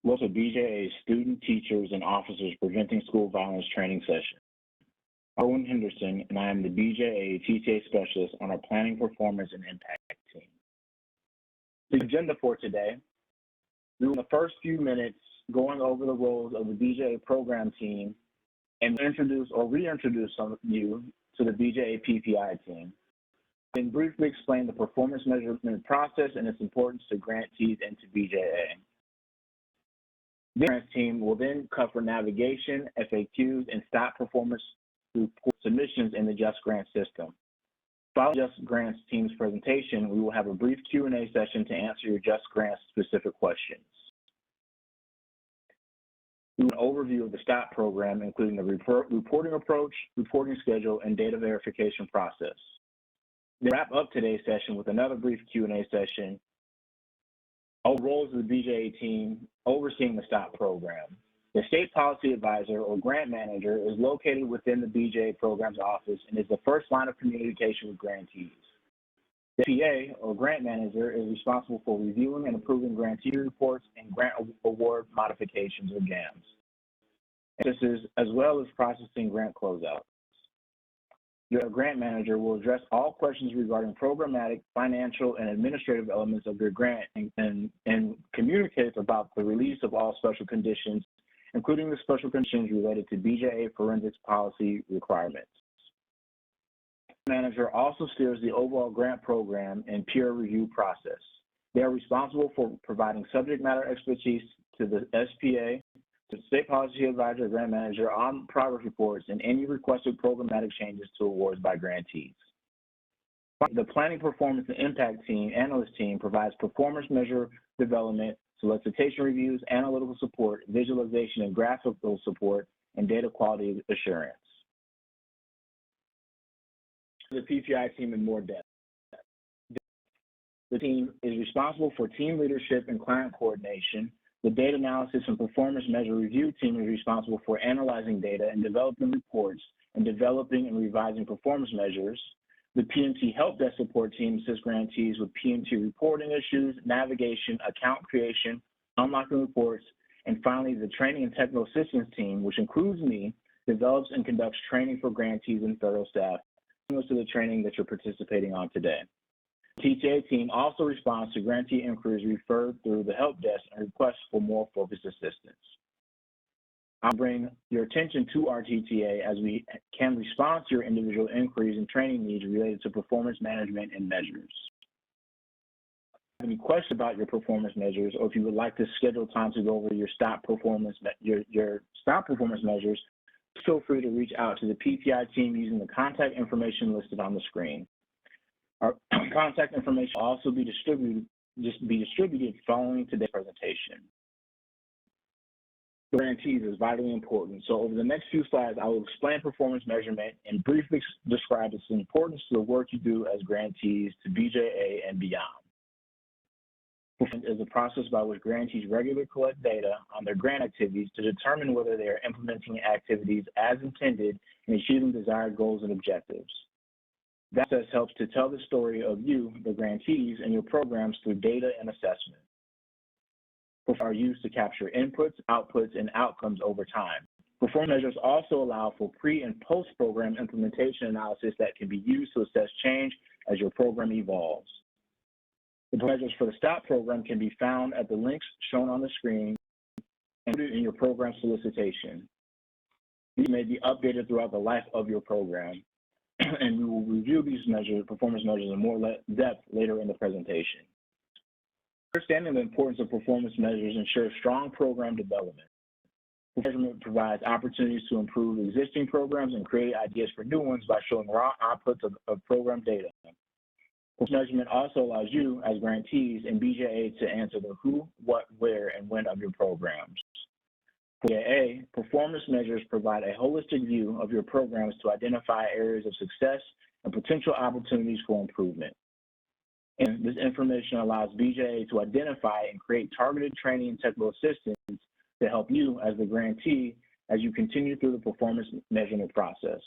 welcome to BJA's Student, Teachers, and Officers Preventing School Violence Training Session. I'm Owen Henderson, and I am the BJA TTA Specialist on our Planning, Performance, and Impact team. The agenda for today, we will in the first few minutes going over the roles of the BJA program team and introduce or reintroduce some of you to the BJA PPI team. Then briefly explain the performance measurement process and its importance to grantees and to BJA. The grants team will then cover navigation, FAQs, and stop performance report submissions in the JustGrants system. Following JustGrants team's presentation, we will have a brief Q&A session to answer your JustGrants specific questions. We will an overview of the STOP program, including the reporting approach, reporting schedule, and data verification process. We'll wrap up today's session with another brief Q&A session on roles of the BJA team overseeing the STOP program. The State Policy Advisor or Grant Manager is located within the BJA program's office and is the first line of communication with grantees. The PA or Grant Manager is responsible for reviewing and approving grantee reports and grant award modifications or GAMs. This is as well as processing grant closeouts. Your grant manager will address all questions regarding programmatic, financial, and administrative elements of your grant and communicate about the release of all special conditions, including the special conditions related to BJA forensics policy requirements. The manager also steers the overall grant program and peer review process. They are responsible for providing subject matter expertise to the SPA, to the State Policy Advisor, Grant Manager on progress reports, and any requested programmatic changes to awards by grantees. The Planning, Performance, and Impact team, analyst team, provides performance measure development, solicitation reviews, analytical support, visualization and graphical support, and data quality assurance. The PPI team in more depth. The team is responsible for team leadership and client coordination. The data analysis and performance measure review team is responsible for analyzing data and developing reports and developing and revising performance measures. The PMT help desk support team assists grantees with PMT reporting issues, navigation, account creation, unlocking reports, and finally the training and technical assistance team, which includes me, develops and conducts training for grantees and federal staff, similar to the training that you're participating on today. The TTA team also responds to grantee inquiries referred through the help desk and requests for more focused assistance. I'll bring your attention to our TTA as we can respond to your individual inquiries and training needs related to performance management and measures. If you have any questions about your performance measures, or if you would like to schedule time to go over your STOP performance measures, feel free to reach out to the PPI team using the contact information listed on the screen. Our contact information will also be distributed following today's presentation. Grantees is vitally important. So over the next few slides, I will explain performance measurement and briefly describe its importance to the work you do as grantees to BJA and beyond. Performance is a process by which grantees regularly collect data on their grant activities to determine whether they are implementing activities as intended and achieving desired goals and objectives. That process helps to tell the story of you, the grantees, and your programs through data and assessment. Are used to capture inputs, outputs, and outcomes over time. Performance measures also allow for pre- and post-program implementation analysis that can be used to assess change as your program evolves. The measures for the STOP program can be found at the links shown on the screen and included in your program solicitation. These may be updated throughout the life of your program, and we will review these performance measures in more depth later in the presentation. Understanding the importance of performance measures ensures strong program development. Measurement provides opportunities to improve existing programs and create ideas for new ones by showing raw outputs of program data. Measurement also allows you, as grantees and BJA, to answer the who, what, where, and when of your programs. For BJA, performance measures provide a holistic view of your programs to identify areas of success and potential opportunities for improvement. And this information allows BJA to identify and create targeted training and technical assistance to help you as the grantee as you continue through the performance measurement process.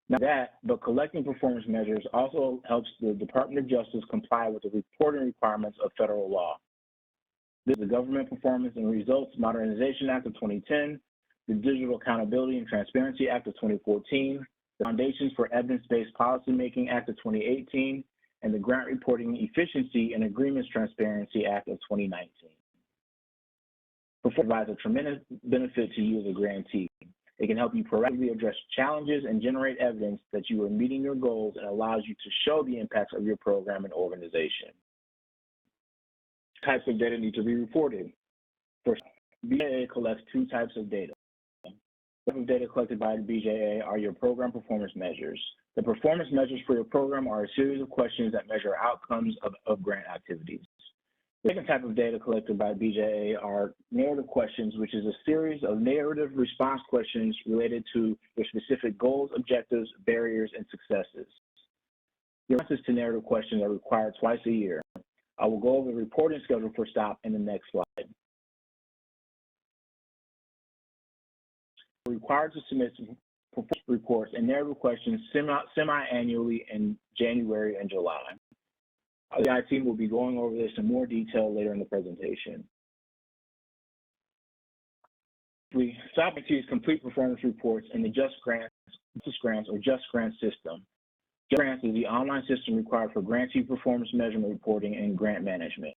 Not that, but collecting performance measures also helps the Department of Justice comply with the reporting requirements of federal law. This is the Government Performance and Results Modernization Act of 2010, the Digital Accountability and Transparency Act of 2014, the Foundations for Evidence-Based Policymaking Act of 2018, and the Grant Reporting Efficiency and Agreements Transparency Act of 2019. Performance provides a tremendous benefit to you as a grantee. It can help you proactively address challenges and generate evidence that you are meeting your goals and allows you to show the impacts of your program and organization. Types of data need to be reported. First, BJA collects two types of data. The type of data collected by the BJA are your program performance measures. The performance measures for your program are a series of questions that measure outcomes of grant activities. The second type of data collected by BJA are narrative questions, which is a series of narrative response questions related to your specific goals, objectives, barriers, and successes. Your answers to narrative questions are required twice a year. I will go over the reporting schedule for STOP in the next slide. You're required to submit performance reports and narrative questions semi-annually in January and July. The IT team will be going over this in more detail later in the presentation. STOP receives complete performance reports in the JustGrants or JustGrants system. JustGrants is the online system required for grantee performance measurement reporting and grant management.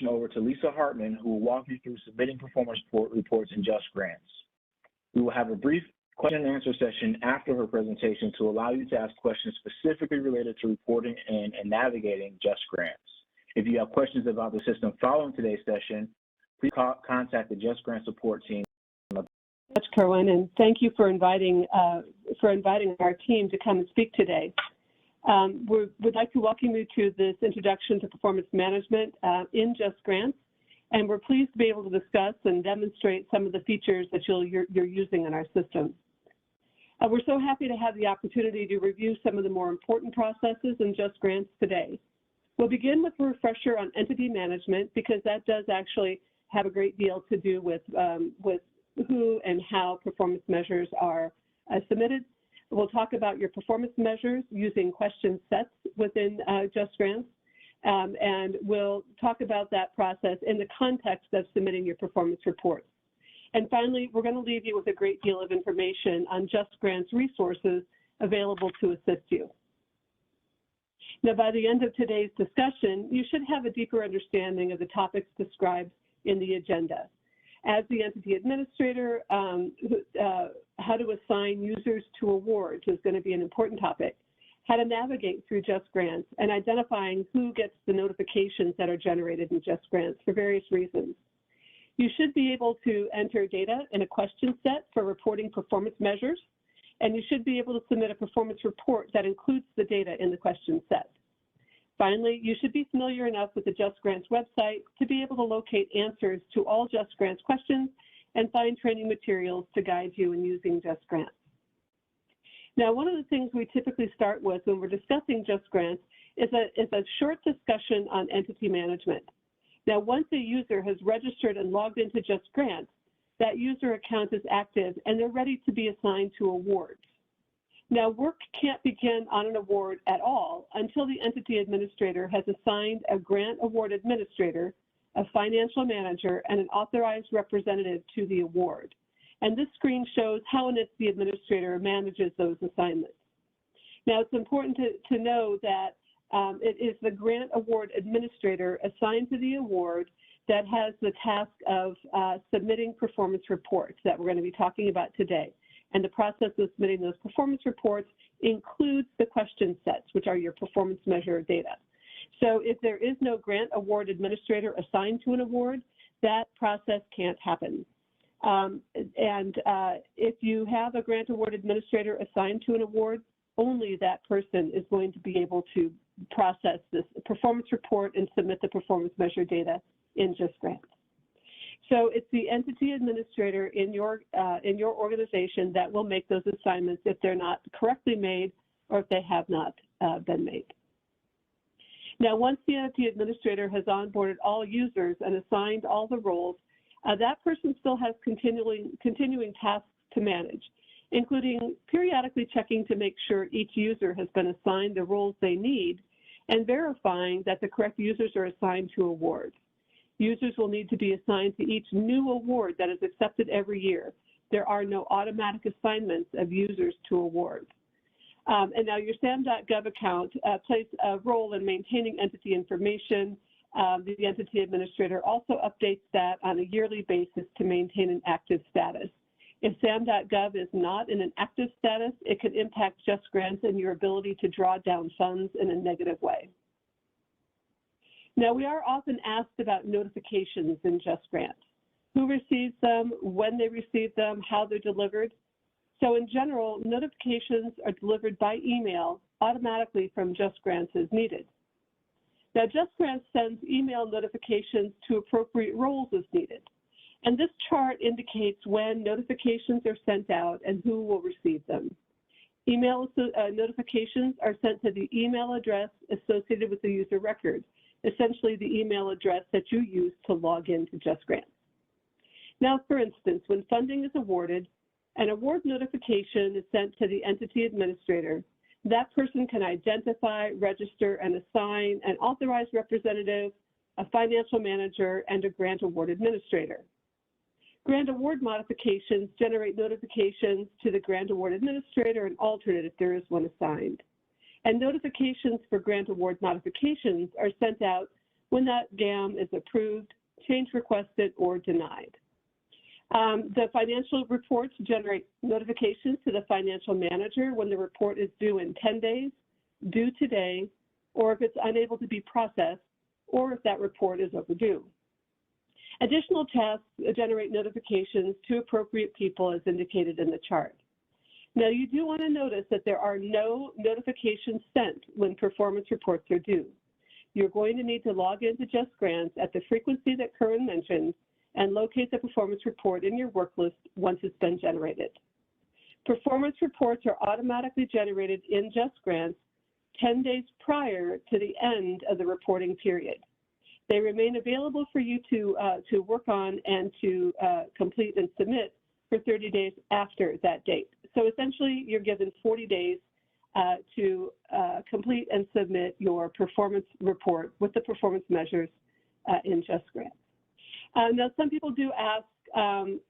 Over to Lisa Hartman, who will walk you through submitting performance reports in JustGrants. We will have a brief question and answer session after her presentation to allow you to ask questions specifically related to reporting and navigating JustGrants. If you have questions about the system following today's session, please contact the JustGrants support team. Much, Kerwin, and thank you for inviting our team to come and speak today. We'd like to welcome you to this introduction to performance management in JustGrants, and we're pleased to be able to discuss and demonstrate some of the features that you're using in our system. We're so happy to have the opportunity to review some of the more important processes in JustGrants today. We'll begin with a refresher on entity management because that does actually have a great deal to do with who and how performance measures are submitted. We'll talk about your performance measures using question sets within JustGrants, and we'll talk about that process in the context of submitting your performance reports. And finally, we're going to leave you with a great deal of information on JustGrants resources available to assist you. Now, by the end of today's discussion, you should have a deeper understanding of the topics described in the agenda. As the entity administrator, how to assign users to awards is going to be an important topic. How to navigate through JustGrants and identifying who gets the notifications that are generated in JustGrants for various reasons. You should be able to enter data in a question set for reporting performance measures, and you should be able to submit a performance report that includes the data in the question set. Finally, you should be familiar enough with the JustGrants website to be able to locate answers to all JustGrants questions and find training materials to guide you in using JustGrants. Now, one of the things we typically start with when we're discussing JustGrants is a short discussion on entity management. Now, once a user has registered and logged into JustGrants, that user account is active and they're ready to be assigned to awards. Now, work can't begin on an award at all until the entity administrator has assigned a grant award administrator, a financial manager, and an authorized representative to the award. And this screen shows how an entity administrator manages those assignments. Now, it's important to know that it is the grant award administrator assigned to the award that has the task of submitting performance reports that we're going to be talking about today. And the process of submitting those performance reports includes the question sets, which are your performance measure data. So if there is no grant award administrator assigned to an award, that process can't happen. If you have a grant award administrator assigned to an award, only that person is going to be able to process this performance report and submit the performance measure data in JustGrants. So it's the entity administrator in your organization that will make those assignments if they're not correctly made or if they have not been made. Now, once the entity administrator has onboarded all users and assigned all the roles, that person still has continuing tasks to manage, including periodically checking to make sure each user has been assigned the roles they need and verifying that the correct users are assigned to awards. Users will need to be assigned to each new award that is accepted every year. There are no automatic assignments of users to awards. And now your SAM.gov account plays a role in maintaining entity information. The entity administrator also updates that on a yearly basis to maintain an active status. If SAM.gov is not in an active status, it could impact JustGrants and your ability to draw down funds in a negative way. Now, we are often asked about notifications in JustGrants. Who receives them, when they receive them, how they're delivered. So in general, notifications are delivered by email automatically from JustGrants as needed. Now, JustGrants sends email notifications to appropriate roles as needed. And this chart indicates when notifications are sent out and who will receive them. Email notifications are sent to the email address associated with the user record, essentially the email address that you use to log into JustGrants. Now, for instance, when funding is awarded, an award notification is sent to the entity administrator. That person can identify, register, and assign an authorized representative, a financial manager, and a grant award administrator. Grant award modifications generate notifications to the grant award administrator and alternate if there is one assigned. And notifications for grant award modifications are sent out when that GAM is approved, change requested, or denied. The financial reports generate notifications to the financial manager when the report is due in 10 days, due today, or if it's unable to be processed, or if that report is overdue. Additional tasks generate notifications to appropriate people as indicated in the chart. Now, you do want to notice that there are no notifications sent when performance reports are due. You're going to need to log into JustGrants at the frequency that Kerwin mentioned and locate the performance report in your work list once it's been generated. Performance reports are automatically generated in JustGrants 10 days prior to the end of the reporting period. They remain available for you to work on and to complete and submit for 30 days after that date. So essentially, you're given 40 days to complete and submit your performance report with the performance measures in JustGrants. Now, some people do ask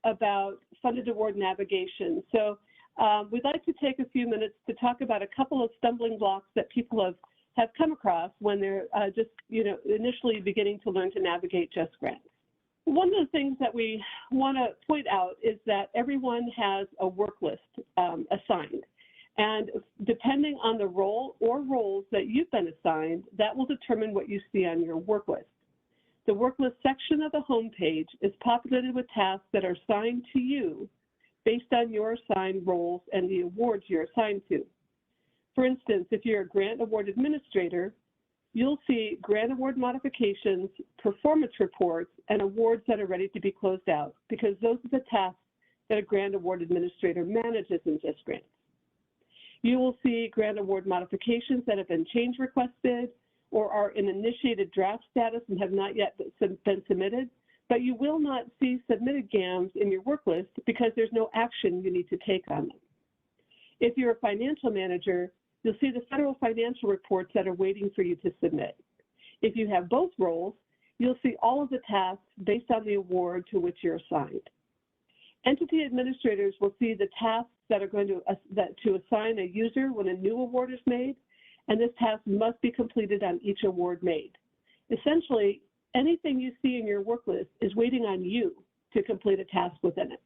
about funded award navigation. So we'd like to take a few minutes to talk about a couple of stumbling blocks that people have come across when they're just, initially beginning to learn to navigate JustGrants. One of the things that we want to point out is that everyone has a work list assigned. And depending on the role or roles that you've been assigned, that will determine what you see on your work list. The work list section of the home page is populated with tasks that are assigned to you based on your assigned roles and the awards you're assigned to. For instance, if you're a grant award administrator, you'll see grant award modifications, performance reports, and awards that are ready to be closed out, because those are the tasks that a grant award administrator manages in JustGrants. You will see grant award modifications that have been change requested or are in initiated draft status and have not yet been submitted, but you will not see submitted GAMs in your work list because there's no action you need to take on them. If you're a financial manager, you'll see the federal financial reports that are waiting for you to submit. If you have both roles, you'll see all of the tasks based on the award to which you're assigned. Entity administrators will see the tasks that are going to assign a user when a new award is made, and this task must be completed on each award made. Essentially, anything you see in your work list is waiting on you to complete a task within it.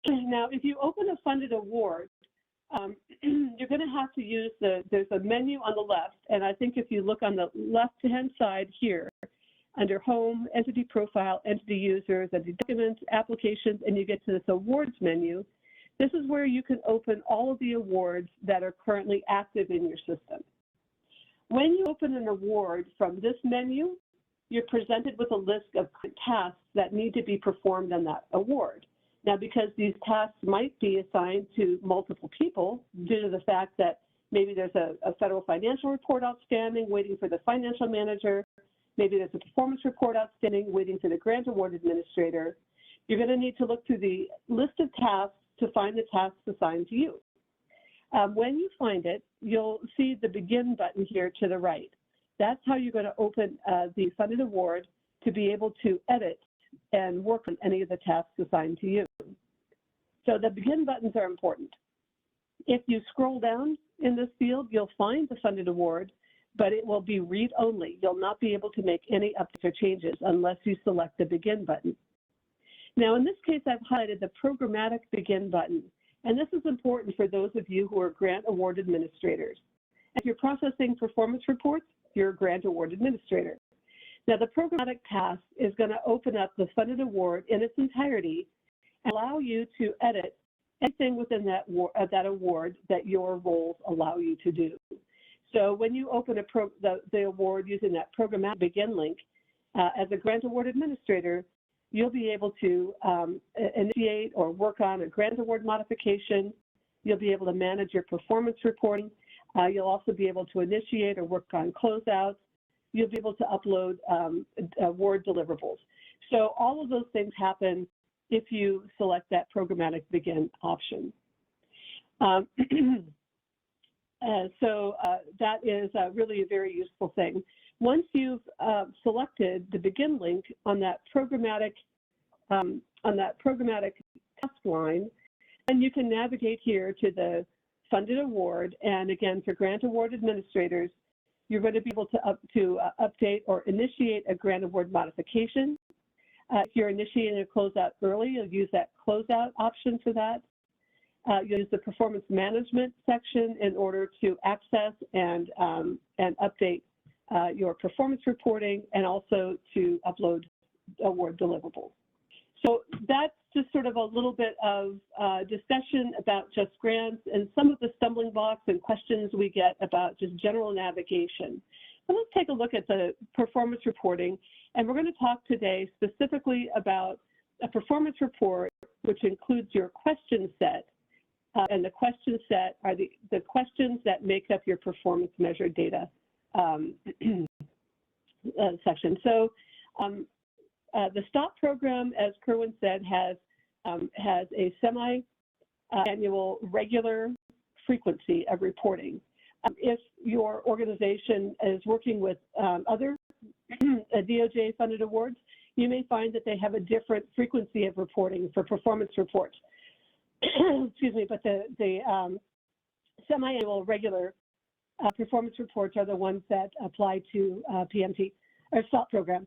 Now, if you open a funded award, you're going to have to use there's a menu on the left, and I think if you look on the left-hand side here, under Home, Entity Profile, Entity Users, Entity Documents, Applications, and you get to this Awards menu, this is where you can open all of the awards that are currently active in your system. When you open an award from this menu, you're presented with a list of tasks that need to be performed on that award. Now, because these tasks might be assigned to multiple people due to the fact that maybe there's a federal financial report outstanding waiting for the financial manager, maybe there's a performance report outstanding waiting for the grant award administrator, you're going to need to look through the list of tasks to find the tasks assigned to you. When you find it, you'll see the Begin button here to the right. that's how you're going to open the funded award to be able to edit and work on any of the tasks assigned to you. So the begin buttons are important. If you scroll down in this field, you'll find the funded award, but it will be read-only. You'll not be able to make any updates or changes unless you select the begin button. Now, in this case, I've highlighted the programmatic begin button, and this is important for those of you who are grant award administrators. If you're processing performance reports, you're a grant award administrator. Now, the programmatic task is going to open up the funded award in its entirety and allow you to edit anything within that award that your roles allow you to do. So when you open the award using that programmatic begin link, as a grant award administrator, you'll be able to initiate or work on a grant award modification. You'll be able to manage your performance reporting. You'll also be able to initiate or work on closeouts. You'll be able to upload award deliverables. So all of those things happen if you select that programmatic begin option. That is really a very useful thing. Once you've selected the begin link on that programmatic task line, then you can navigate here to the funded award. And again, for grant award administrators, you're going to be able to update or initiate a grant award modification. If you're initiating a closeout early, you'll use that closeout option for that. You'll use the performance management section in order to access and update your performance reporting, and also to upload award deliverables. So that's just sort of a little bit of discussion about JustGrants and some of the stumbling blocks and questions we get about just general navigation. So let's take a look at the performance reporting, and we're going to talk today specifically about a performance report which includes your question set, and the question set are the questions that make up your performance measured data section. So the STOP program, as Kerwin said, has a semi-annual regular frequency of reporting. If your organization is working with other DOJ-funded awards, you may find that they have a different frequency of reporting for performance reports. Excuse me, but the semi-annual regular performance reports are the ones that apply to PMT or STOP program.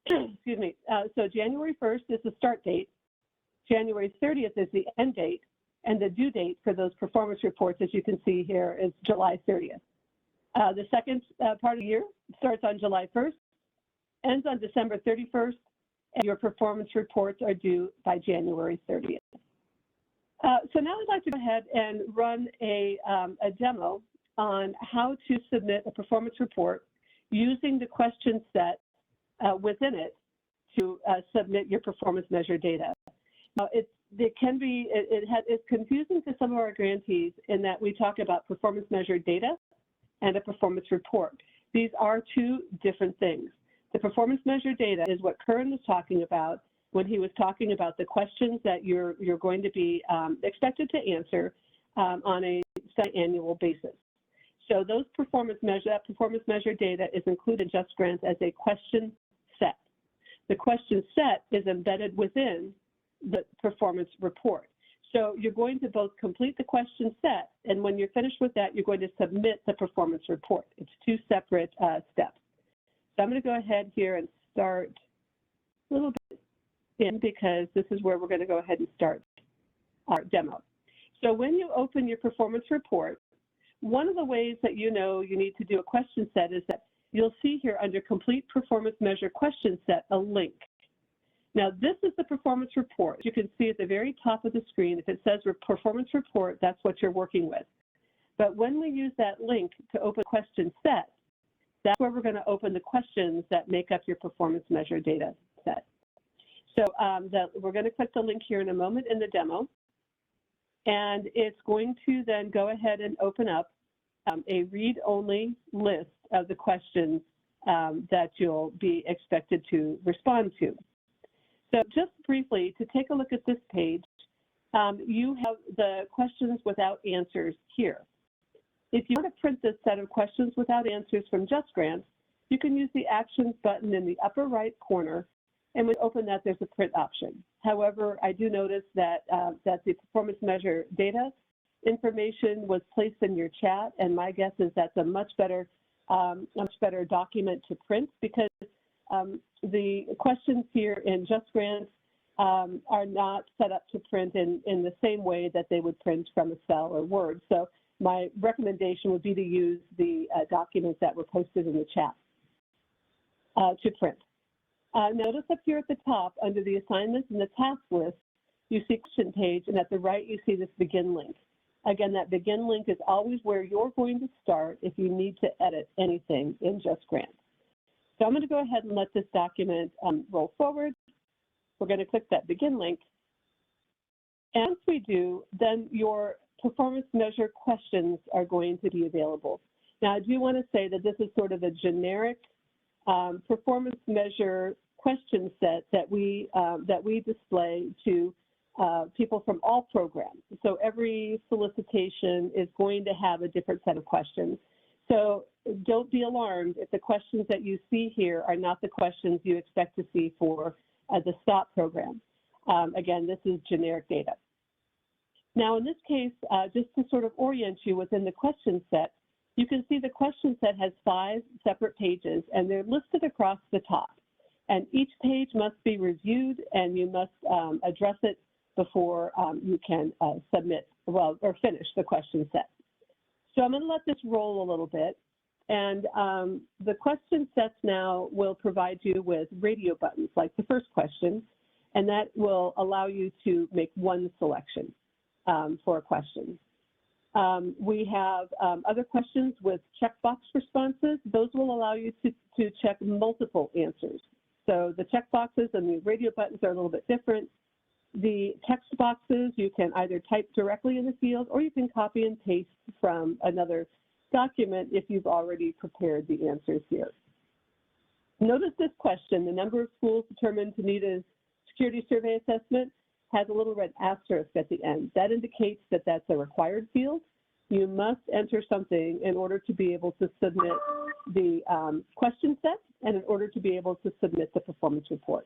Excuse me. So January 1st is the start date. January 30th is the end date, and the due date for those performance reports, as you can see here, is July 30th. The second part of the year starts on July 1st, ends on December 31st, and your performance reports are due by January 30th. So now I'd like to go ahead and run a demo on how to submit a performance report using the question set within it to submit your performance measure data. Now, it's confusing to some of our grantees in that we talk about performance measured data and a performance report. These are two different things. The performance measured data is what Curran was talking about when he was talking about the questions that you're going to be expected to answer on a semi-annual basis. So those performance measure data is included in JustGrants as a question set. The question set is embedded within the performance report. So you're going to both complete the question set, and when you're finished with that, you're going to submit the performance report. It's two separate steps. So I'm going to go ahead here and start a little bit in, because this is where we're going to go ahead and start our demo. So when you open your performance report, one of the ways that you know you need to do a question set is that you'll see here under Complete Performance Measure Question Set a link. Now, this is the performance report. You can see at the very top of the screen, if it says performance report, that's what you're working with. But when we use that link to open question set, that's where we're going to open the questions that make up your performance measure data set. So we're going to click the link here in a moment in the demo, and it's going to then go ahead and open up a read-only list of the questions that you'll be expected to respond to. So just briefly, to take a look at this page, you have the questions without answers here. If you want to print this set of questions without answers from JustGrants, you can use the Actions button in the upper right corner, and when you open that, there's a print option. However, I do notice that, that the performance measure data information was placed in your chat, and my guess is that's a much better document to print, because the questions here in JustGrants are not set up to print in the same way that they would print from Excel or Word. So my recommendation would be to use the documents that were posted in the chat to print. Notice up here at the top, under the assignments and the task list, you see question page, and at the right you see this begin link. Again, that begin link is always where you're going to start if you need to edit anything in JustGrants. So I'm going to go ahead and let this document roll forward. We're going to click that begin link. And once we do, then your performance measure questions are going to be available. Now, I do want to say that this is sort of a generic performance measure question set that we display to people from all programs. So every solicitation is going to have a different set of questions. So don't be alarmed if the questions that you see here are not the questions you expect to see for the STOP program. Again, this is generic data. Now, in this case, just to sort of orient you within the question set, you can see the question set has 5 separate pages, and they're listed across the top. And each page must be reviewed, and you must address it before you can submit, well, or finish the question set. So I'm going to let this roll a little bit. And the question sets now will provide you with radio buttons, like the first question, and that will allow you to make one selection for a question. We have other questions with checkbox responses. Those will allow you to check multiple answers. So the checkboxes and the radio buttons are a little bit different. The text boxes, you can either type directly in the field, or you can copy and paste from another document if you've already prepared the answers here. Notice this question: the number of schools determined to need a security survey assessment has a little red asterisk at the end. That indicates that that's a required field. You must enter something in order to be able to submit the question set and in order to be able to submit the performance report.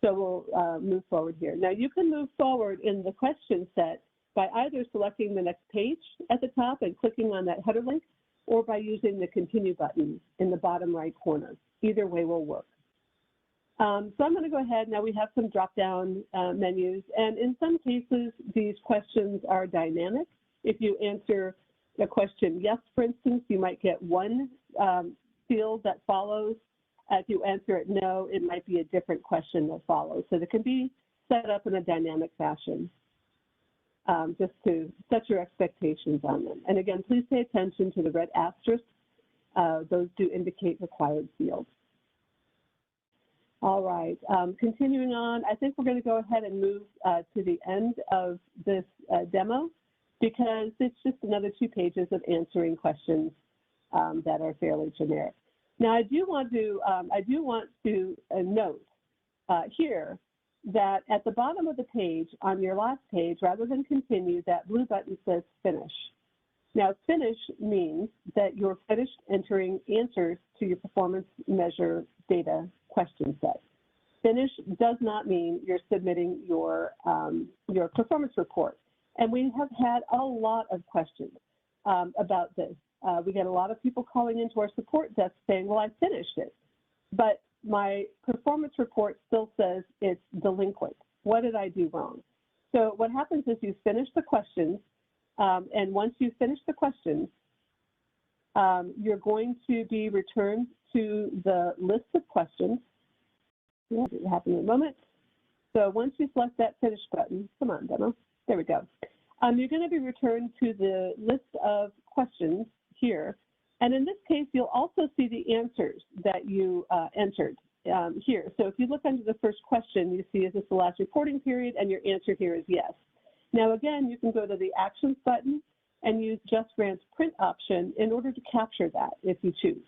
So we'll move forward here. Now, you can move forward in the question set by either selecting the next page at the top and clicking on that header link, or by using the continue button in the bottom right corner. Either way will work. So I'm going to go ahead. Now we have some drop-down menus, and in some cases, these questions are dynamic. If you answer the question yes, for instance, you might get one field that follows. If you answer it no, it might be a different question that follows. So it can be set up in a dynamic fashion, just to set your expectations on them. And again, please pay attention to the red asterisks. Those do indicate required fields. All right, continuing on, I think we're going to go ahead and move to the end of this demo, because it's just another 2 pages of answering questions that are fairly generic. Now, I do want to note here that at the bottom of the page, on your last page, rather than continue, that blue button says finish. Now, finish means that you're finished entering answers to your performance measure data question set. Finish does not mean you're submitting your performance report. And we have had a lot of questions about this. We get a lot of people calling into our support desk saying, well, I finished it, but my performance report still says it's delinquent. What did I do wrong? So what happens is you finish the questions, and once you finish the questions, you're going to be returned to the list of questions. Yeah, it'll happen in a moment. So once you select that finish button, come on, demo, there we go. You're going to be returned to the list of questions here. And in this case, you'll also see the answers that you entered here. So if you look under the first question, you see, is this the last reporting period? And your answer here is yes. Now, again, you can go to the Actions button and use JustGrants print option in order to capture that if you choose.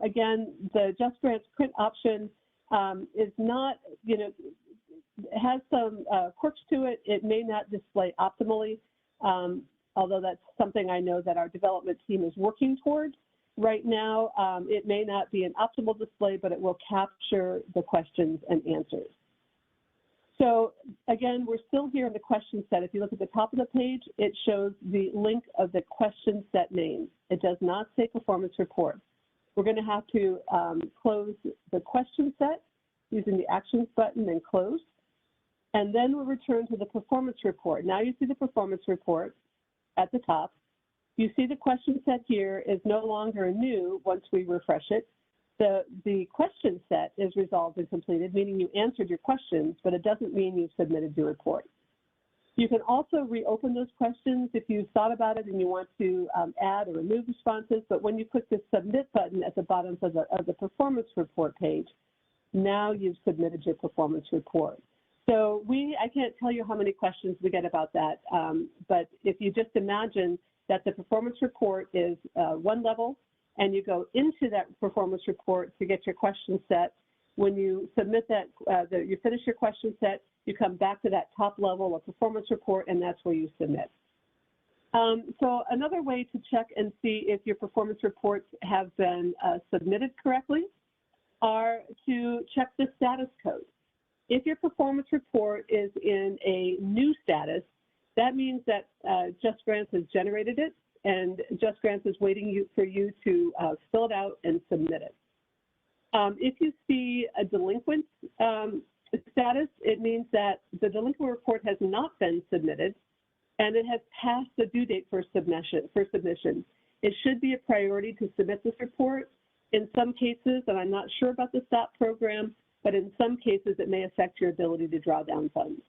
Again, the JustGrants print option is not, has some quirks to it. It may not display optimally, although that's something I know that our development team is working towards. Right now, it may not be an optimal display, but it will capture the questions and answers. So again, we're still here in the question set. If you look at the top of the page, it shows the link of the question set name. It does not say performance report. We're going to have to close the question set using the actions button and close. And then we'll return to the performance report. Now you see the performance report at the top. You see the question set here is no longer new once we refresh it. The question set is resolved and completed, meaning you answered your questions, but it doesn't mean you've submitted your report. You can also reopen those questions if you thought about it and you want to add or remove responses, but when you click the submit button at the bottom of the performance report page, now you've submitted your performance report. So I can't tell you how many questions we get about that, but if you just imagine that the performance report is one level, and you go into that performance report to get your question set. When you submit that, you finish your question set, you come back to that top level of performance report, and that's where you submit. So another way to check and see if your performance reports have been submitted correctly are to check the status code. If your performance report is in a new status, that means that JustGrants has generated it, and JustGrants is waiting for you to fill it out and submit it. If you see a delinquent status, it means that the delinquent report has not been submitted, and it has passed the due date for submission. It should be a priority to submit this report. In some cases, and I'm not sure about the STOP program, but in some cases it may affect your ability to draw down funds.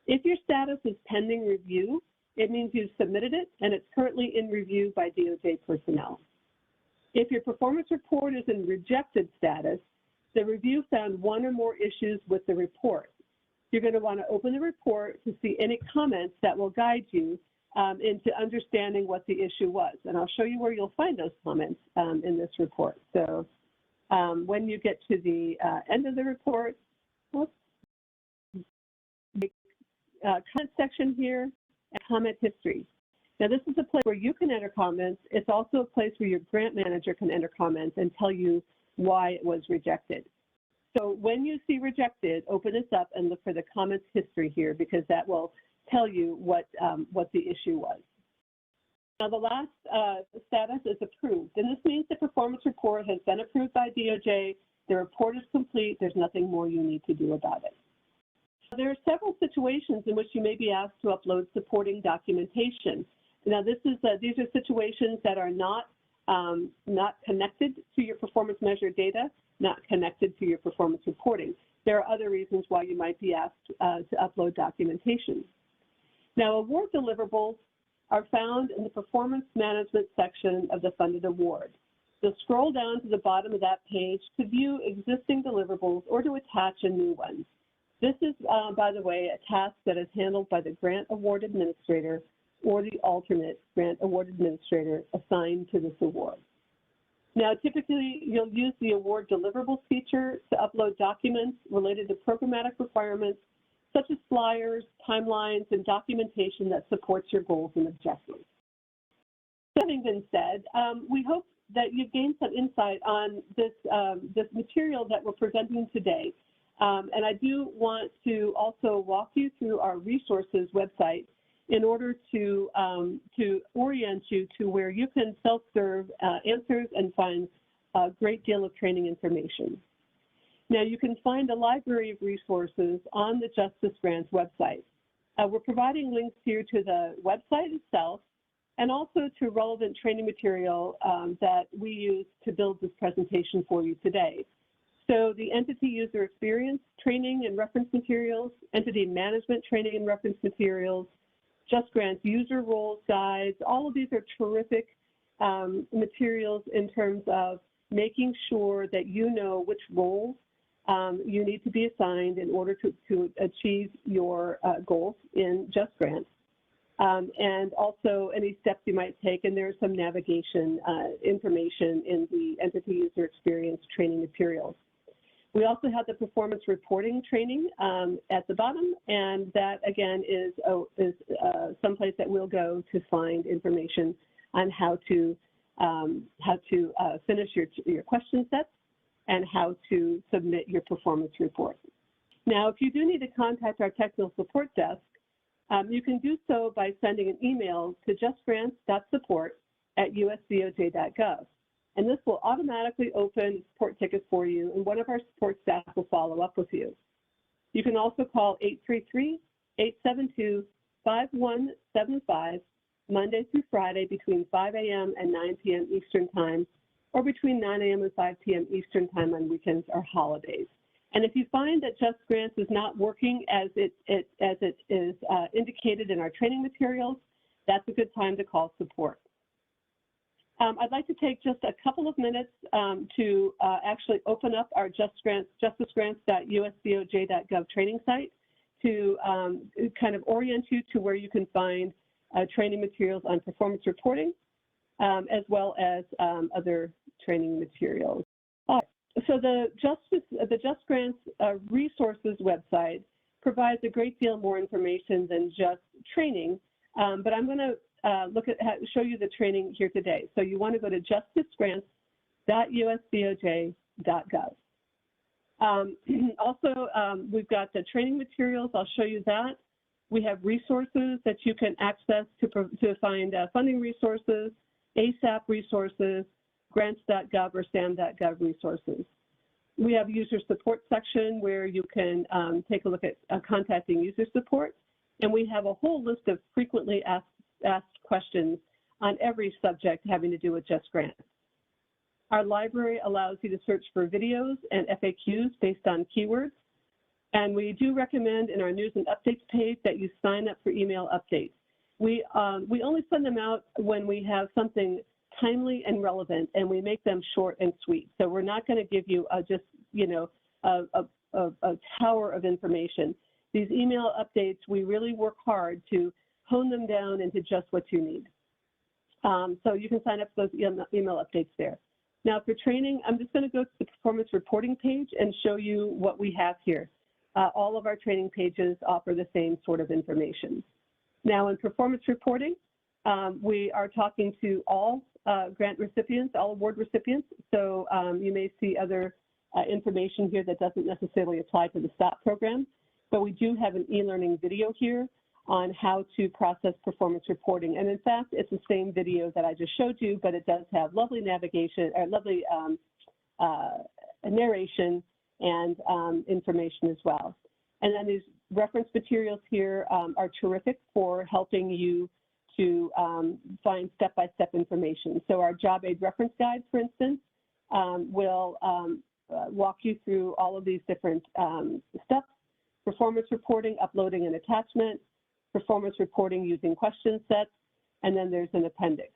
If your status is pending review, it means you've submitted it and it's currently in review by DOJ personnel. If your performance report is in rejected status, the review found one or more issues with the report. You're going to want to open the report to see any comments that will guide you into understanding what the issue was. And I'll show you where you'll find those comments in this report. So when you get to the end of the report, the comment section here, and comment history. Now this is a place where you can enter comments. It's also a place where your grant manager can enter comments and tell you why it was rejected. So when you see rejected, open this up and look for the comments history here, because that will tell you what the issue was. Now the last status is approved, and this means the performance report has been approved by DOJ, the report is complete, there's nothing more you need to do about it. There are several situations in which you may be asked to upload supporting documentation. Now, these are situations that are not connected to your performance measure data, not connected to your performance reporting. There are other reasons why you might be asked to upload documentation. Now, award deliverables are found in the performance management section of the funded award. So scroll down to the bottom of that page to view existing deliverables or to attach a new one. This is, by the way, a task that is handled by the grant award administrator or the alternate grant award administrator assigned to this award. Now, typically, you'll use the award deliverables feature to upload documents related to programmatic requirements, such as flyers, timelines, and documentation that supports your goals and objectives. Having been said, we hope that you've gained some insight on this material that we're presenting today. And I do want to also walk you through our resources website in order to orient you to where you can self-serve answers and find a great deal of training information. Now, you can find a library of resources on the JustGrants website. We're providing links here to the website itself and also to relevant training material that we use to build this presentation for you today. So the entity user experience training and reference materials, entity management training and reference materials, JustGrants user roles guides, all of these are terrific materials in terms of making sure that you know which roles you need to be assigned in order to achieve your goals in JustGrants. And also any steps you might take, and there's some navigation information in the entity user experience training materials. We also have the performance reporting training at the bottom, and that again is someplace that we'll go to find information on how to how to finish your question sets, and how to submit your performance report. Now, if you do need to contact our technical support desk, you can do so by sending an email to justgrants.support@usdoj.gov. And this will automatically open support tickets for you, and one of our support staff will follow up with you. You can also call 833-872-5175 Monday through Friday between 5 a.m. and 9 p.m. Eastern Time, or between 9 a.m. and 5 p.m. Eastern Time on weekends or holidays. And if you find that JustGrants is not working as it is indicated in our training materials, that's a good time to call support. I'd like to take just a couple of minutes to actually open up our justgrants.usdoj.gov training site to kind of orient you to where you can find training materials on performance reporting, as well as other training materials. So the JustGrants resources website provides a great deal more information than just training, but I'm going to show you the training here today. So you want to go to justgrants.usdoj.gov. Also, we've got the training materials. I'll show you that. We have resources that you can access to find funding resources, ASAP resources, grants.gov or SAM.gov resources. We have user support section where you can take a look at contacting user support. And we have a whole list of frequently asked questions on every subject having to do with JustGrants. Our library allows you to search for videos and FAQs based on keywords. And we do recommend in our news and updates page that you sign up for email updates. We only send them out when we have something timely and relevant, and we make them short and sweet. So we're not going to give you a tower of information. These email updates, we really work hard to hone them down into just what you need. So you can sign up for those email updates there. Now for training, I'm just going to go to the performance reporting page and show you what we have here. All of our training pages offer the same sort of information. Now in performance reporting, we are talking to all grant recipients, all award recipients. So you may see other information here that doesn't necessarily apply to the STOP program, but we do have an e-learning video here on how to process performance reporting. And in fact, it's the same video that I just showed you, but it does have lovely navigation, or lovely narration and information as well. And then these reference materials here are terrific for helping you to find step-by-step information. So our job aid reference guide, for instance, will walk you through all of these different steps: performance reporting, uploading an attachment, performance reporting using question sets, and then there's an appendix.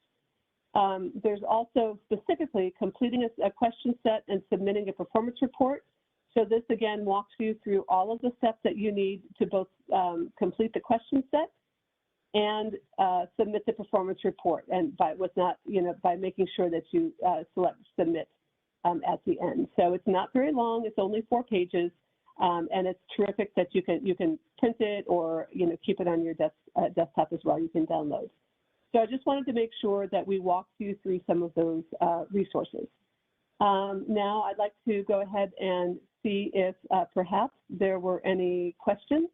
There's also specifically completing a question set and submitting a performance report. So this again walks you through all of the steps that you need to both complete the question set and submit the performance report, and by making sure that you select submit at the end. So it's not very long; it's only 4 pages, and it's terrific that you can print it or keep it on your desktop as well. You can download. So I just wanted to make sure that we walked you through some of those resources. Now I'd like to go ahead and see if perhaps there were any questions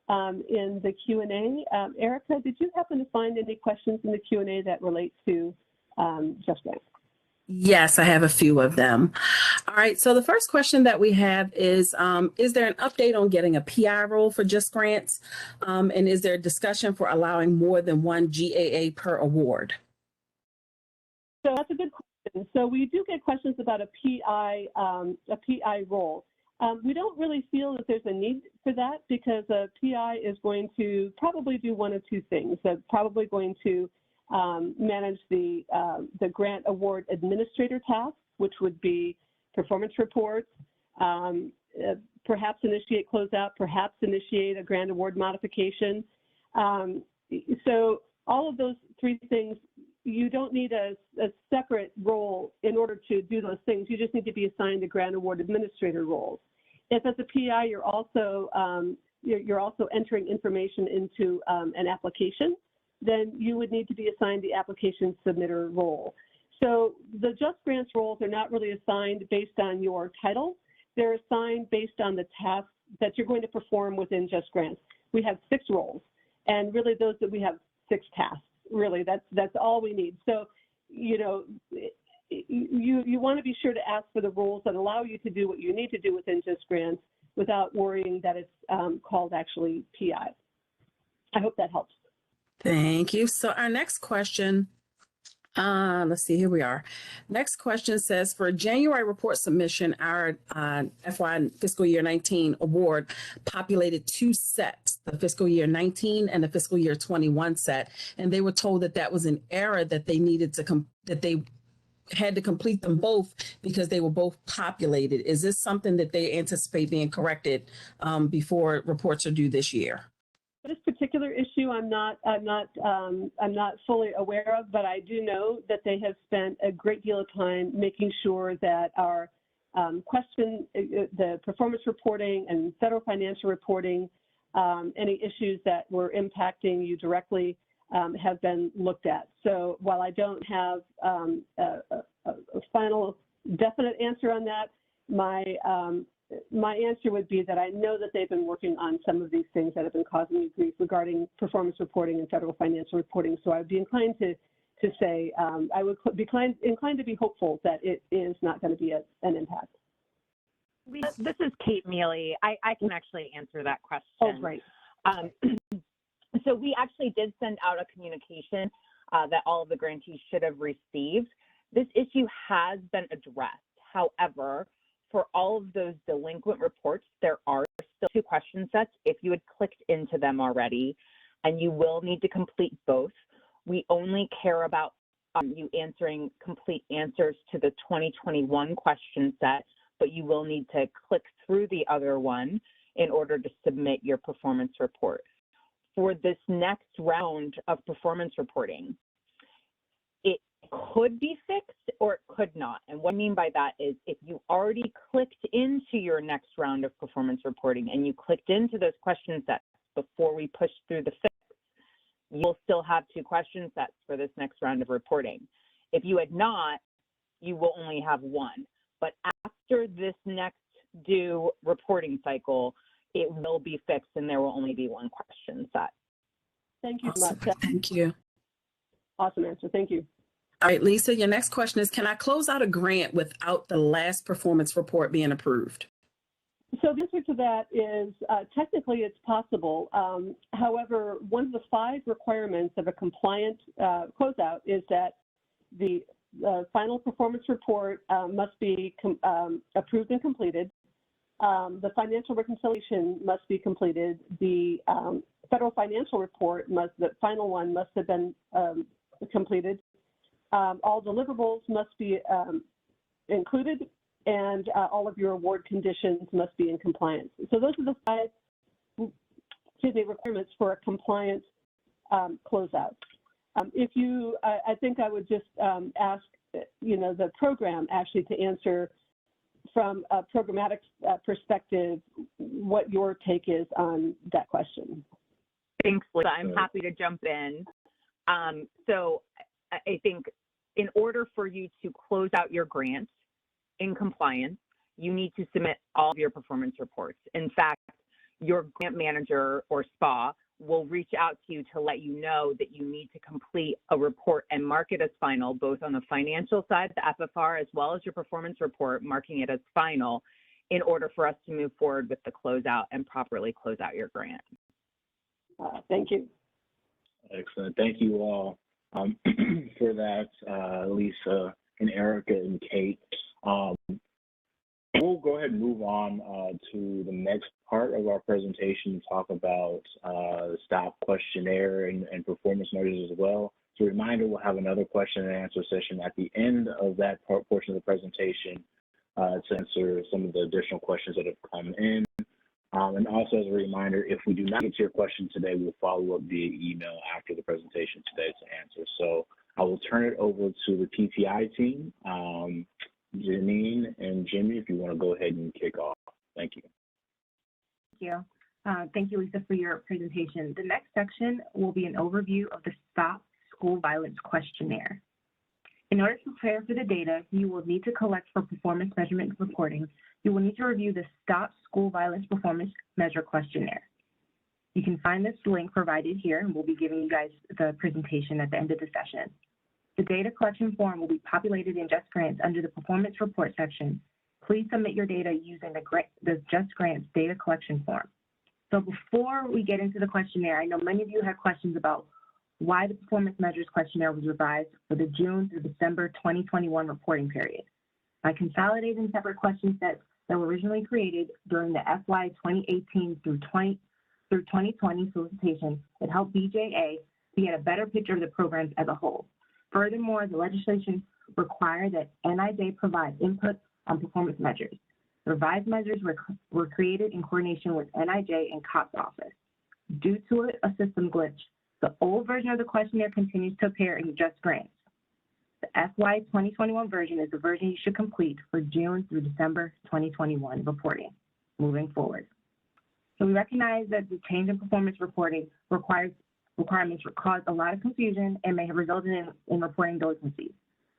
in the Q&A. Erica, did you happen to find any questions in the Q&A that relate to JustGrants? Yes, I have a few of them. All right, so the first question that we have is there an update on getting a PI role for JustGrants? And is there a discussion for allowing more than one GAA per award? So that's a good question. So we do get questions about a PI role. We don't really feel that there's a need for that because a PI is going to probably do one of 2 things. They're probably going to manage the grant award administrator task, which would be performance reports, perhaps initiate closeout, perhaps initiate a grant award modification. So all of those 3 things, you don't need a separate role in order to do those things. You just need to be assigned a grant award administrator role. If as a PI, you're also entering information into an application, then you would need to be assigned the application submitter role. So the JustGrants roles are not really assigned based on your title. They're assigned based on the tasks that you're going to perform within JustGrants. We have 6 roles, and really those that we have 6 tasks. Really, that's all we need. So, you know, you want to be sure to ask for the roles that allow you to do what you need to do within JustGrants without worrying that it's called actually PI. I hope that helps. Thank you. So our next question, let's see, here we are. Next question says, for January report submission, our FY fiscal year 19 award populated 2 sets, the fiscal year 19 and the fiscal year 21 set. And they were told that that was an error, that they needed to, that they had to complete them both because they were both populated. Is this something that they anticipate being corrected before reports are due this year? This particular issue, I'm not fully aware of, but I do know that they have spent a great deal of time making sure that our the performance reporting and federal financial reporting, any issues that were impacting you directly have been looked at. So while I don't have a final definite answer on that, my answer would be that I know that they've been working on some of these things that have been causing me grief regarding performance reporting and federal financial reporting. So I'd be inclined to say I would be inclined to be hopeful that it is not going to be an impact. This is Kate Mealy. I can actually answer that question. Oh, right. So we actually did send out a communication that all of the grantees should have received. This issue has been addressed. However, for all of those delinquent reports, there are still 2 question sets if you had clicked into them already, and you will need to complete both. We only care about you answering complete answers to the 2021 question set, but you will need to click through the other one in order to submit your performance report. For this next round of performance reporting, it could be fixed or it could not. And what I mean by that is if you already clicked into your next round of performance reporting and you clicked into those question sets before we pushed through the fix, you'll still have 2 question sets for this next round of reporting. If you had not, you will only have 1. But after this next due reporting cycle, it will be fixed and there will only be 1 question set. Thank you Awesome. so much. Thank you. Awesome answer. Thank you. All right, Lisa, your next question is, can I close out a grant without the last performance report being approved? So the answer to that is technically it's possible. However, one of the 5 requirements of a compliant closeout is that the final performance report must be approved and completed. The financial reconciliation must be completed. The federal financial report the final one must have been completed. All deliverables must be included, and all of your award conditions must be in compliance. So those are the 5 requirements for a compliant closeout. If you, I think I would just ask, the program actually to answer from a programmatic perspective what your take is on that question. Thanks, Lisa. I'm happy to jump in. So I think in order for you to close out your grant in compliance, you need to submit all of your performance reports. In fact, your grant manager or SPA will reach out to you to let you know that you need to complete a report and mark it as final, both on the financial side, the FFR, as well as your performance report, marking it as final in order for us to move forward with the closeout and properly close out your grant. Thank you. Excellent. Thank you all for that, Lisa and Erica and Kate. We'll go ahead and move on to the next part of our presentation to talk about the staff questionnaire and performance measures as well. So a reminder, we'll have another question and answer session at the end of that portion of the presentation to answer some of the additional questions that have come in. And also as a reminder, if we do not get to your question today, we'll follow up via email after the presentation today to answer. So I will turn it over to the PTI team. Janine and Jimmy, if you want to go ahead and kick off. Thank you. Thank you. Thank you, Lisa, for your presentation. The next section will be an overview of the Stop School Violence Questionnaire. In order to prepare for the data you will need to collect for performance measurement reporting, you will need to review the Stop School Violence Performance Measure Questionnaire. You can find this link provided here, and we'll be giving you guys the presentation at the end of the session. The data collection form will be populated in JustGrants under the Performance Report section. Please submit your data using the JustGrants data collection form. So before we get into the questionnaire, I know many of you had questions about why the Performance Measures Questionnaire was revised for the June through December 2021 reporting period. By consolidating separate question sets that were originally created during the FY 2018 through 2020 solicitation, it helped BJA to get a better picture of the programs as a whole. Furthermore, the legislation required that NIJ provide input on performance measures. The revised measures were created in coordination with NIJ and COP's office. Due to a system glitch, the old version of the questionnaire continues to appear in JustGrants. The FY 2021 version is the version you should complete for June through December 2021 reporting moving forward. So we recognize that the change in performance reporting requirements caused a lot of confusion and may have resulted in reporting delinquencies.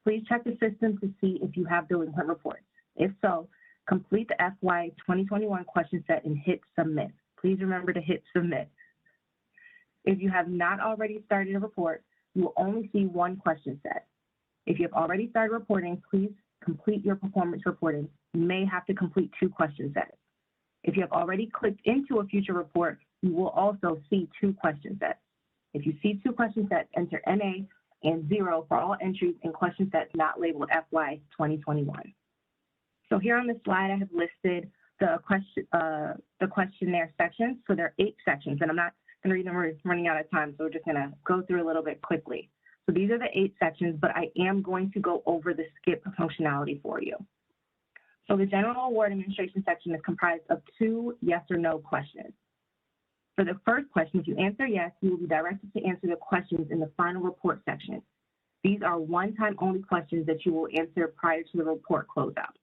Please check the system to see if you have delinquent reports. If so, complete the FY 2021 question set and hit submit. Please remember to hit submit. If you have not already started a report, you will only see one question set. If you have already started reporting, please complete your performance reporting. You may have to complete 2 question sets. If you have already clicked into a future report, you will also see 2 question sets. If you see 2 question sets, enter NA and 0 for all entries in question sets not labeled FY 2021. So here on this slide, I have listed the questionnaire sections. So there are 8 sections, and I'm not going to read them. We're running out of time, so we're just going to go through a little bit quickly. So these are the 8 sections, but I am going to go over the skip functionality for you. So the General Award Administration section is comprised of 2 yes or no questions. For the first question, if you answer yes, you will be directed to answer the questions in the final report section. These are one-time only questions that you will answer prior to the report closeout.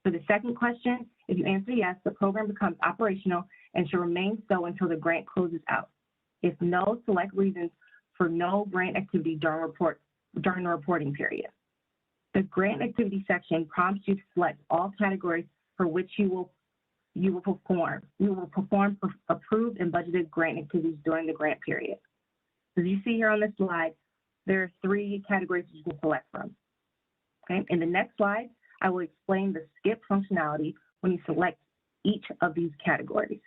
For the second question, if you answer yes, the program becomes operational and should remain so until the grant closes out. If no, select reasons for no grant activity during the reporting period. The grant activity section prompts you to select all categories for which you will perform approved and budgeted grant activities during the grant period. As you see here on this slide, there are 3 categories you can select from. Okay, in the next slide, I will explain the skip functionality when you select each of these categories.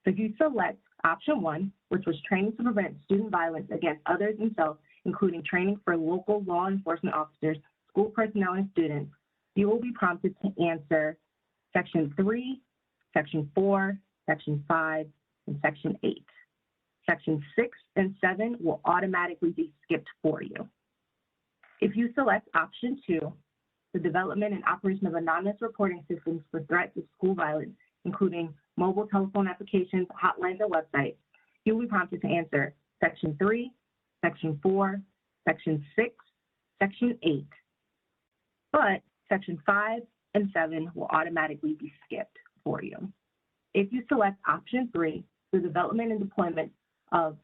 So if you select option 1, which was training to prevent student violence against others and self, including training for local law enforcement officers, school personnel, and students, you will be prompted to answer section 3, section 4, section 5, and section 8. Section 6 and 7 will automatically be skipped for you. If you select option 2, the development and operation of anonymous reporting systems for threats of school violence, including mobile telephone applications, hotlines, and websites, you will be prompted to answer section 3, section 4, section 6, section 8. But section 5 and 7 will automatically be skipped for you. If you select option 3, the development and deployment of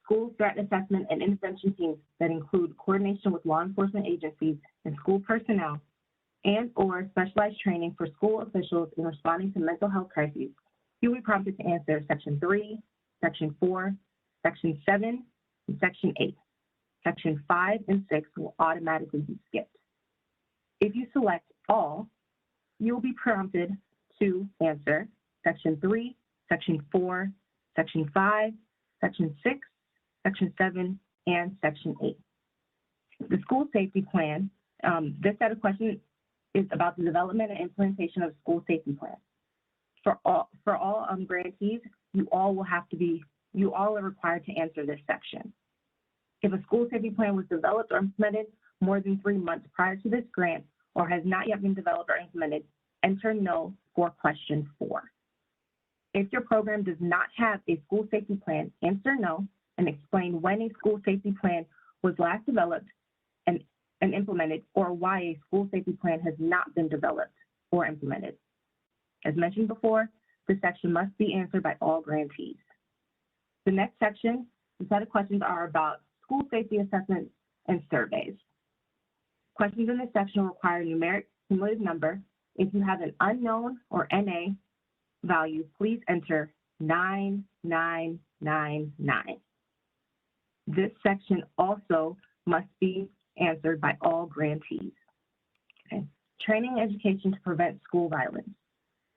school threat assessment and intervention teams that include coordination with law enforcement agencies and school personnel and/or specialized training for school officials in responding to mental health crises, you will be prompted to answer section 3, section 4, section 7, and section 8. Section 5 and 6 will automatically be skipped. If you select all, you will be prompted to answer section 3, section 4, section 5, section 6, section 7, and section 8. The school safety plan, this set of questions is about the development and implementation of school safety plan. For all grantees, you all are required to answer this section. If a school safety plan was developed or implemented more than 3 months prior to this grant or has not yet been developed or implemented, enter no for question 4. If your program does not have a school safety plan, answer no and explain when a school safety plan was last developed and implemented, or why a school safety plan has not been developed or implemented. As mentioned before, this section must be answered by all grantees. The next section, the set of questions are about school safety assessments and surveys. Questions in this section require numeric cumulative number. If you have an unknown or NA value, please enter 9999. This section also must be answered by all grantees. Okay. Training and education to prevent school violence.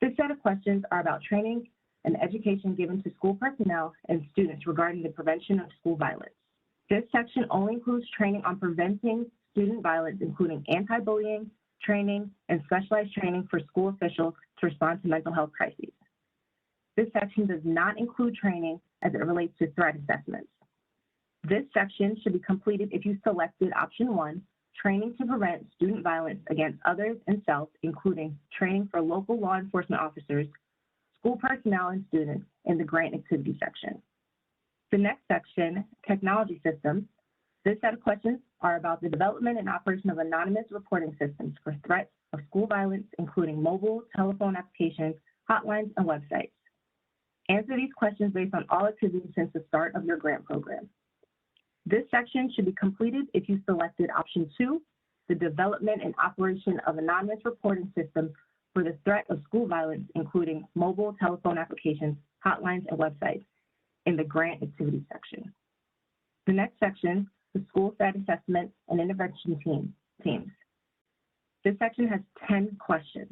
This set of questions are about training and education given to school personnel and students regarding the prevention of school violence. This section only includes training on preventing student violence, including anti-bullying training and specialized training for school officials to respond to mental health crises. This section does not include training as it relates to threat assessments. This section should be completed if you selected option 1, training to prevent student violence against others and self, including training for local law enforcement officers, school personnel, and students in the grant activity section. The next section, technology systems. This set of questions are about the development and operation of anonymous reporting systems for threats of school violence, including mobile, telephone applications, hotlines, and websites. Answer these questions based on all activities since the start of your grant program. This section should be completed if you selected option 2, the development and operation of anonymous reporting systems for the threat of school violence, including mobile, telephone applications, hotlines, and websites in the grant activity section. The next section, the school threat assessment and intervention teams. This section has 10 questions.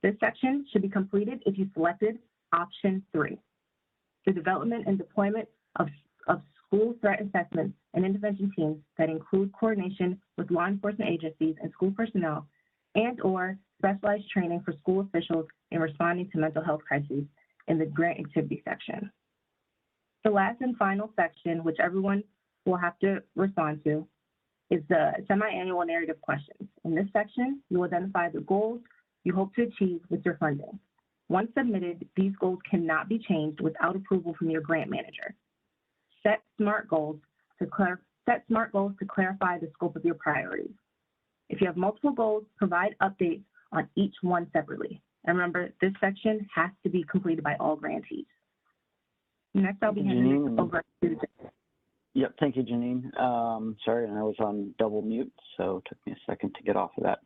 This section should be completed if you selected option 3, the development and deployment of school threat assessments and intervention teams that include coordination with law enforcement agencies and school personnel and/or specialized training for school officials in responding to mental health crises in the grant activity section. The last and final section, which everyone will have to respond to, is the semi-annual narrative questions. In this section, you will identify the goals you hope to achieve with your funding. Once submitted, these goals cannot be changed without approval from your grant manager. Set SMART goals to clarify the scope of your priorities. If you have multiple goals, provide updates on each one separately. And remember, this section has to be completed by all grantees. Next, I'll be handing it over to Yep, thank you, Janine. Sorry, I was on double mute, so it took me a second to get off of that.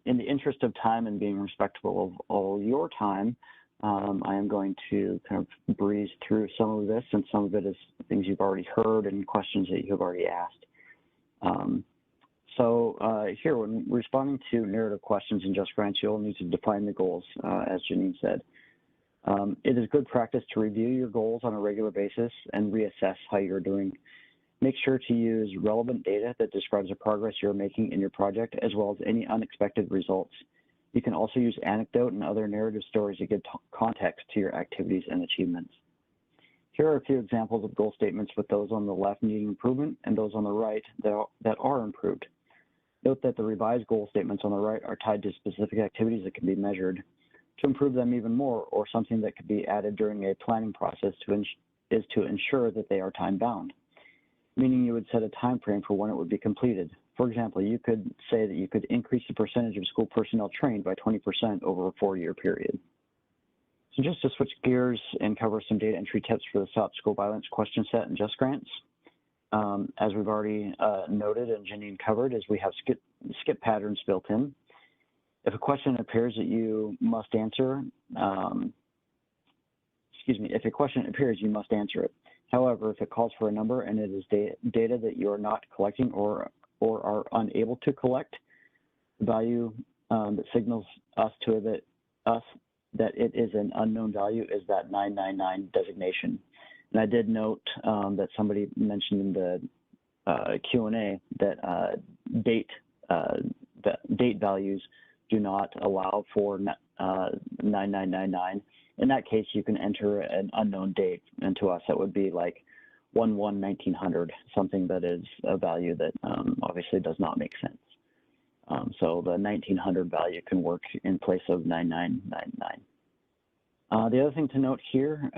In the interest of time and being respectful of all your time, I am going to kind of breeze through some of this, and some of it is things you've already heard and questions that you've already asked. Here, when responding to narrative questions in JustGrants, you'll need to define the goals, as Janine said. It is good practice to review your goals on a regular basis and reassess how you're doing. Make sure to use relevant data that describes the progress you're making in your project, as well as any unexpected results. You can also use anecdote and other narrative stories to give context to your activities and achievements. Here are a few examples of goal statements, with those on the left needing improvement and those on the right that are improved. Note that the revised goal statements on the right are tied to specific activities that can be measured. To improve them even more, or something that could be added during a planning process is to ensure that they are time-bound, meaning you would set a time frame for when it would be completed. For example, you could say that you could increase the percentage of school personnel trained by 20% over a 4-year period. So just to switch gears and cover some data entry tips for the Stop School Violence question set in JustGrants. As we've already noted and Janine covered, is we have skip patterns built in. If a question appears that you must answer, if a question appears, you must answer it. However, if it calls for a number and it is data that you are not collecting or are unable to collect, the value that signals us that it is an unknown value is that 999 designation. And I did note that somebody mentioned in the Q&A that date values do not allow for 9999. In that case, you can enter an unknown date, and to us that would be like 1/1900, something that is a value that obviously does not make sense. So the 1900 value can work in place of 9999. The other thing to note here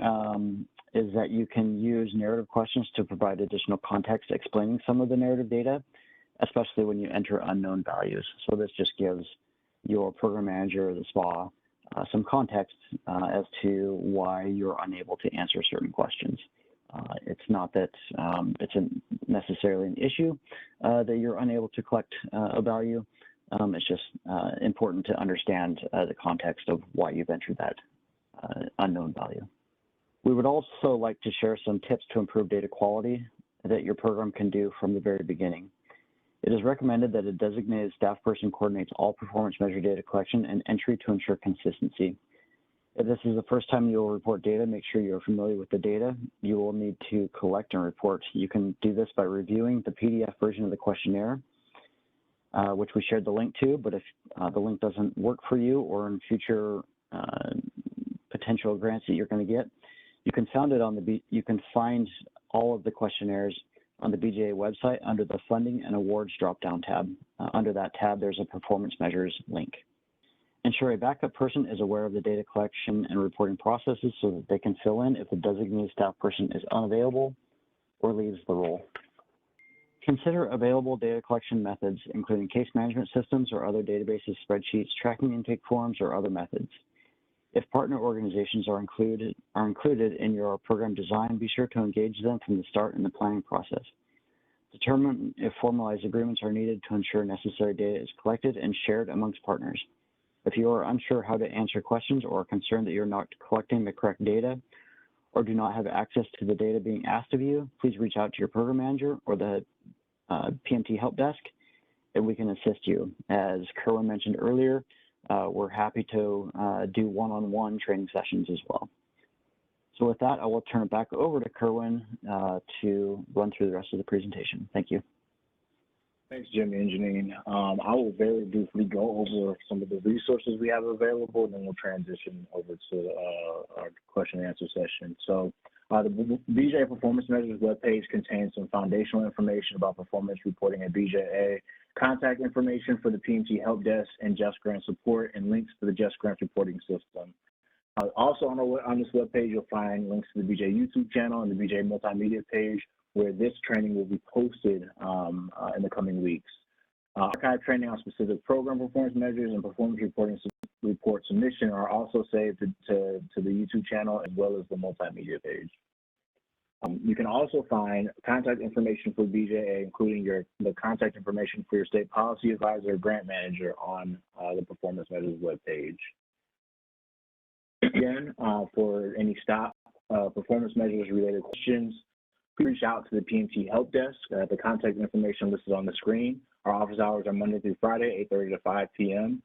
is that you can use narrative questions to provide additional context explaining some of the narrative data, especially when you enter unknown values. So this just gives your program manager or the SPA some context as to why you're unable to answer certain questions. It's not that it's necessarily an issue that you're unable to collect a value. It's just important to understand the context of why you've entered that unknown value. We would also like to share some tips to improve data quality that your program can do from the very beginning. It is recommended that a designated staff person coordinates all performance measure data collection and entry to ensure consistency. If this is the first time you will report data, make sure you're familiar with the data you will need to collect and report. You can do this by reviewing the PDF version of the questionnaire, which we shared the link to, but if the link doesn't work for you or in future potential grants that you're going to get, you can find all of the questionnaires on the BJA website under the Funding and Awards drop-down tab. Under that tab, there's a Performance Measures link. Ensure a backup person is aware of the data collection and reporting processes so that they can fill in if the designated staff person is unavailable or leaves the role. Consider available data collection methods, including case management systems or other databases, spreadsheets, tracking intake forms, or other methods. If partner organizations are included in your program design, be sure to engage them from the start in the planning process. Determine if formalized agreements are needed to ensure necessary data is collected and shared amongst partners. If you are unsure how to answer questions or are concerned that you're not collecting the correct data or do not have access to the data being asked of you, please reach out to your program manager or the PMT help desk, and we can assist you. As Kerwin mentioned earlier, we're happy to do one-on-one training sessions as well. So with that, I will turn it back over to Kerwin to run through the rest of the presentation. Thank you. Thanks, Jimmy and Janine. I will very briefly go over some of the resources we have available, and then we'll transition over to our question and answer session. So the BJA Performance Measures webpage contains some foundational information about performance reporting at BJA, contact information for the PMT Help Desk and JustGrants support, and links to the JustGrants reporting system. Also on this webpage, you'll find links to the BJA YouTube channel and the BJA multimedia page, where this training will be posted in the coming weeks. Archive training on specific program performance measures and performance reporting report submission are also saved to the YouTube channel as well as the multimedia page. You can also find contact information for BJA, including the contact information for your state policy advisor or grant manager on the Performance Measures webpage. Again, for any performance measures related questions, please reach out to the PMT Help Desk. The contact information listed on the screen. Our office hours are Monday through Friday, 8:30 to 5 p.m.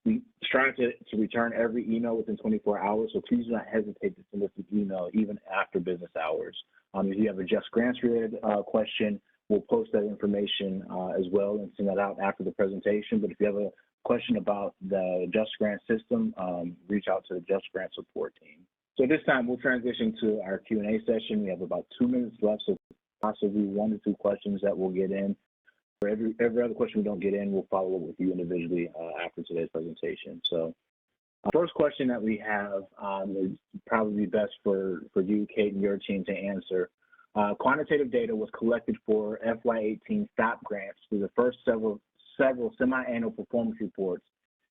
We strive to return every email within 24 hours, so please do not hesitate to send us an email even after business hours. If you have a JustGrants related question, we'll post that information as well and send that out after the presentation. But if you have a question about the JustGrants system, reach out to the JustGrants support team. So this time we'll transition to our Q&A session. We have about 2 minutes left, so possibly 1 to 2 questions that we'll get in. For every other question we don't get in, we'll follow up with you individually after today's presentation. So first question that we have is probably best for you, Kate, and your team to answer. Quantitative data was collected for FY18 STOP grants through the first several semi-annual performance reports,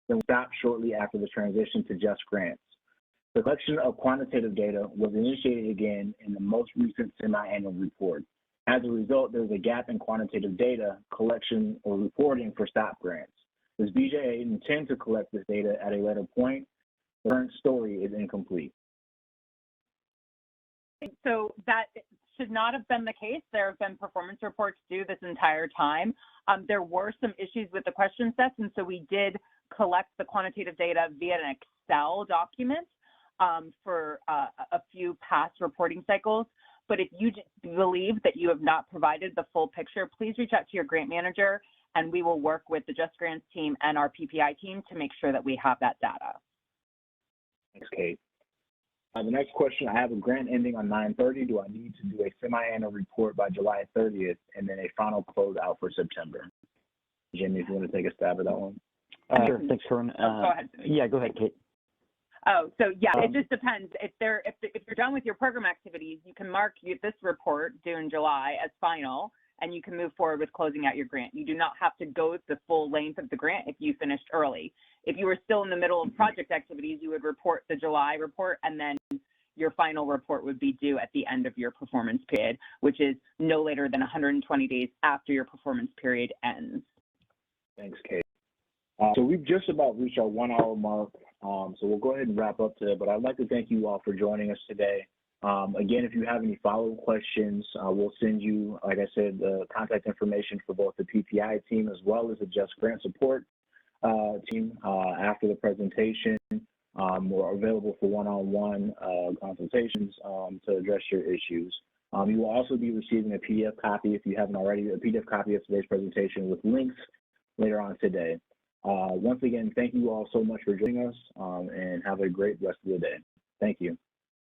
then stopped shortly after the transition to JustGrants. The collection of quantitative data was initiated again in the most recent semi-annual report. As a result, there was a gap in quantitative data collection or reporting for STOP grants. Does BJA intend to collect this data at a later point? The current story is incomplete. So that should not have been the case. There have been performance reports due this entire time. There were some issues with the question sets, and so we did collect the quantitative data via an Excel document for a few past reporting cycles. But if you believe that you have not provided the full picture, please reach out to your grant manager, and we will work with the JustGrants team and our PPI team to make sure that we have that data. Thanks, Kate. The next question, I have a grant ending on 9/30. Do I need to do a semi-annual report by July 30th and then a final closeout for September? Jimmy, if you want to take a stab at that one. Sure, thanks, Corinne. Go ahead. Yeah, go ahead, Kate. Oh, so yeah, it just depends. If you're done with your program activities, you can mark this report due in July as final, and you can move forward with closing out your grant. You do not have to go the full length of the grant if you finished early. If you were still in the middle of project activities, you would report the July report, and then your final report would be due at the end of your performance period, which is no later than 120 days after your performance period ends. Thanks, Kate. So we've just about reached our 1 hour mark. So we'll go ahead and wrap up today, but I'd like to thank you all for joining us today. Again, if you have any follow-up questions, we'll send you, like I said, the contact information for both the PPI team as well as the JustGrants support team after the presentation. We're available for one-on-one consultations to address your issues. You will also be receiving a PDF copy, if you haven't already, a PDF copy of today's presentation with links later on today. Once again, thank you all so much for joining us, and have a great rest of the day. Thank you.